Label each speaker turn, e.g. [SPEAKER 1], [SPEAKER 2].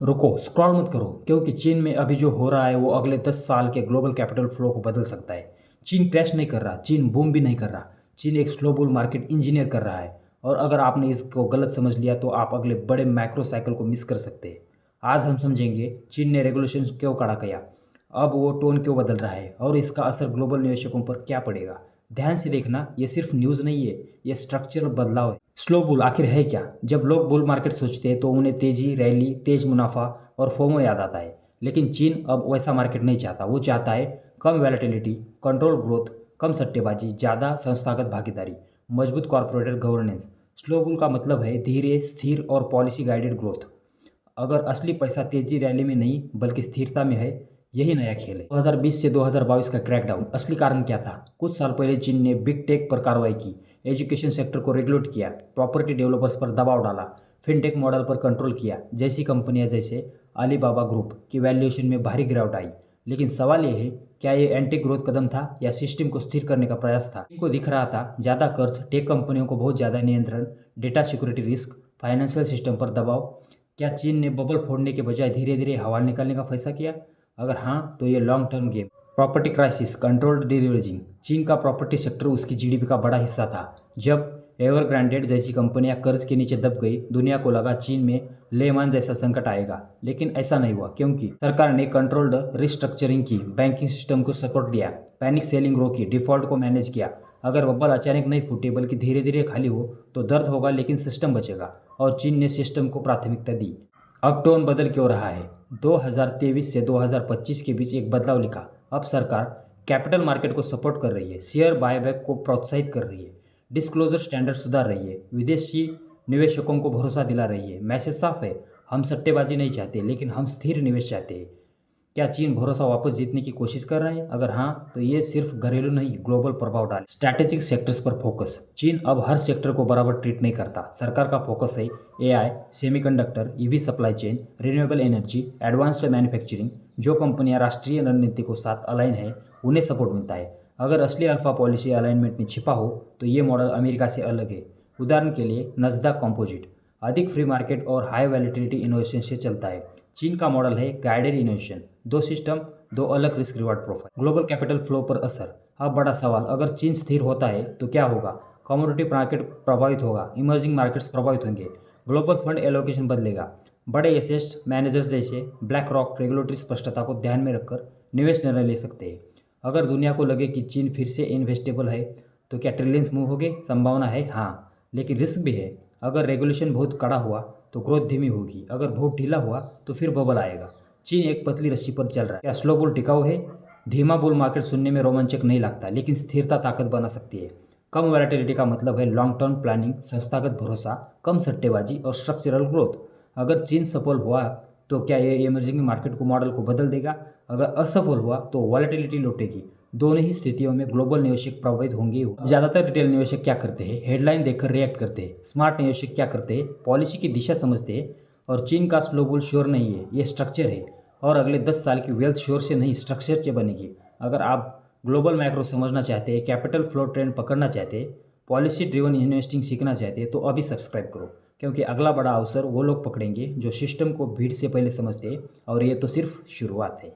[SPEAKER 1] रुको, स्क्रॉल मत करो, क्योंकि चीन में अभी जो हो रहा है वो अगले 10 साल के ग्लोबल कैपिटल फ्लो को बदल सकता है। चीन क्रैश नहीं कर रहा, चीन बूम भी नहीं कर रहा, चीन एक स्लो बुल मार्केट इंजीनियर कर रहा है। और अगर आपने इसको गलत समझ लिया तो आप अगले बड़े मैक्रो साइकिल को मिस कर सकते हैं। आज हम समझेंगे चीन ने रेगुलेशन क्यों कड़ा किया, अब वो टोन क्यों बदल रहा है और इसका असर ग्लोबल निवेशकों पर क्या पड़ेगा। ध्यान से देखना, ये सिर्फ न्यूज़ नहीं है, ये स्ट्रक्चरल बदलाव है। स्लो बुल आखिर है क्या? जब लोग बुल मार्केट सोचते हैं तो उन्हें तेजी, रैली, तेज मुनाफा और फोमो याद आता है। लेकिन चीन अब वैसा मार्केट नहीं चाहता, वो चाहता है कम वैलेटिलिटी, कंट्रोल ग्रोथ, कम सट्टेबाजी, ज़्यादा संस्थागत भागीदारी, मजबूत कॉर्पोरेट गवर्नेंस। स्लो बुल का मतलब है धीरे, स्थिर और पॉलिसी गाइडेड ग्रोथ। अगर असली पैसा तेजी रैली में नहीं बल्कि स्थिरता में है, यही नया खेल है। 2020 से 2022 का क्रैकडाउन असली कारण क्या था? कुछ साल पहले चीन ने बिग टेक पर कार्रवाई की, एजुकेशन सेक्टर को रेगुलेट किया, प्रॉपर्टी डेवलपर्स पर दबाव डाला, फिनटेक मॉडल पर कंट्रोल किया। जैसी कंपनियां जैसे अलीबाबा ग्रुप की वैल्यूएशन में भारी गिरावट आई। लेकिन सवाल ये है, क्या ये एंटी ग्रोथ कदम था या सिस्टम को स्थिर करने का प्रयास था? इनको दिख रहा था ज़्यादा कर्ज, टेक कंपनियों को बहुत ज़्यादा नियंत्रण, data security risk, financial system पर दबाव। क्या चीन ने बबल फोड़ने के बजाय धीरे धीरे हवा निकालने का फैसला किया? अगर हाँ, तो ये long term game. Property crisis, controlled deleveraging. चीन का प्रॉपर्टी सेक्टर उसकी जीडीपी का बड़ा हिस्सा था। जब एवरग्रांडे जैसी कंपनियां कर्ज के नीचे दब गई, दुनिया को लगा चीन में लेमान जैसा संकट आएगा। लेकिन ऐसा नहीं हुआ, क्योंकि सरकार ने कंट्रोल्ड रिस्ट्रक्चरिंग की, बैंकिंग सिस्टम को सपोर्ट दिया, पैनिक सेलिंग रोकी, डिफॉल्ट को मैनेज किया। अगर बब्बल अचानक नहीं फूटे बल्कि धीरे धीरे खाली हो तो दर्द होगा, लेकिन सिस्टम बचेगा। और चीन ने सिस्टम को प्राथमिकता दी। अब टोन बदल क्यों रहा है? 2023 से 2025 के बीच एक बदलाव लिखा। अब सरकार कैपिटल मार्केट को सपोर्ट कर रही है, शेयर बायबैक को प्रोत्साहित कर रही है, डिस्क्लोजर स्टैंडर्ड सुधार रही है, विदेशी निवेशकों को भरोसा दिला रही है। मैसेज साफ है, हम सट्टेबाजी नहीं चाहते, लेकिन हम स्थिर निवेश चाहते हैं। क्या चीन भरोसा वापस जीतने की कोशिश कर रहा है? अगर हाँ, तो ये सिर्फ घरेलू नहीं, ग्लोबल प्रभाव डाले। स्ट्रैटेजिक सेक्टर्स पर फोकस। चीन अब हर सेक्टर को बराबर ट्रीट नहीं करता। सरकार का फोकस है AI, semiconductor, EV supply chain, renewable energy, advanced manufacturing. जो कंपनियां राष्ट्रीय रणनीति को साथ अलाइन है, उन्हें सपोर्ट मिलता है। अगर असली अल्फा पॉलिसी अलाइनमेंट में छिपा हो तो ये मॉडल अमेरिका से अलग है। उदाहरण के लिए नस्दक कंपोजिट अधिक फ्री मार्केट और हाई वैलिडिटी इनोवेशन से चलता है। चीन का मॉडल है गाइडेड इनोवेशन, दो सिस्टम, दो अलग risk reward profile. Global capital flow पर असर। अब बड़ा सवाल, अगर चीन स्थिर होता है तो क्या होगा? कमोडिटी मार्केट प्रभावित होगा, इमर्जिंग मार्केट्स प्रभावित होंगे, ग्लोबल फंड एलोकेशन बदलेगा। बड़े एसेट मैनेजर्स जैसे ब्लैक रॉक रेगुलेटरी स्पष्टता को ध्यान में रखकर निवेश निर्णय ले सकते हैं। अगर दुनिया को लगे कि चीन फिर से इन्वेस्टेबल है तो क्या ट्रिलियंस मूव होंगे? संभावना है, हाँ, लेकिन रिस्क भी है। अगर रेगुलेशन बहुत कड़ा हुआ तो ग्रोथ धीमी होगी, अगर बहुत ढीला हुआ तो फिर बबल आएगा। चीन एक पतली रस्सी पर चल रहा है। क्या स्लो बुल टिकाऊ है? धीमा बुल मार्केट सुनने में रोमांचक नहीं लगता, लेकिन स्थिरता ताकत बना सकती है। कम वैलेटिलिटी का मतलब है लॉन्ग टर्म प्लानिंग, संस्थागत भरोसा, कम सट्टेबाजी और स्ट्रक्चरल ग्रोथ। अगर चीन सफल हुआ तो क्या ये इमर्जिंग मार्केट को मॉडल को बदल देगा? अगर असफल हुआ तो वॉलेटिलिटी लौटेगी। दोनों ही स्थितियों में ग्लोबल निवेशक प्रभावित होंगे। ज़्यादातर रिटेल निवेशक क्या करते हैं? हेडलाइन देखकर रिएक्ट करते हैं। स्मार्ट निवेशक क्या करते हैं? पॉलिसी की दिशा समझते हैं। और चीन का स्लो बुल श्योर नहीं है, ये स्ट्रक्चर है। और अगले 10 साल की वेल्थ श्योर से नहीं, स्ट्रक्चर से बनेगी। अगर आप ग्लोबल मैक्रो समझना चाहते हैं, कैपिटल फ्लो ट्रेंड पकड़ना चाहते हैं, पॉलिसी ड्रिवन इन्वेस्टिंग सीखना चाहते हैं, तो अभी सब्सक्राइब करो, क्योंकि अगला बड़ा अवसर वो लोग पकड़ेंगे जो सिस्टम को भीड़ से पहले समझते हैं। और ये तो सिर्फ शुरुआत है।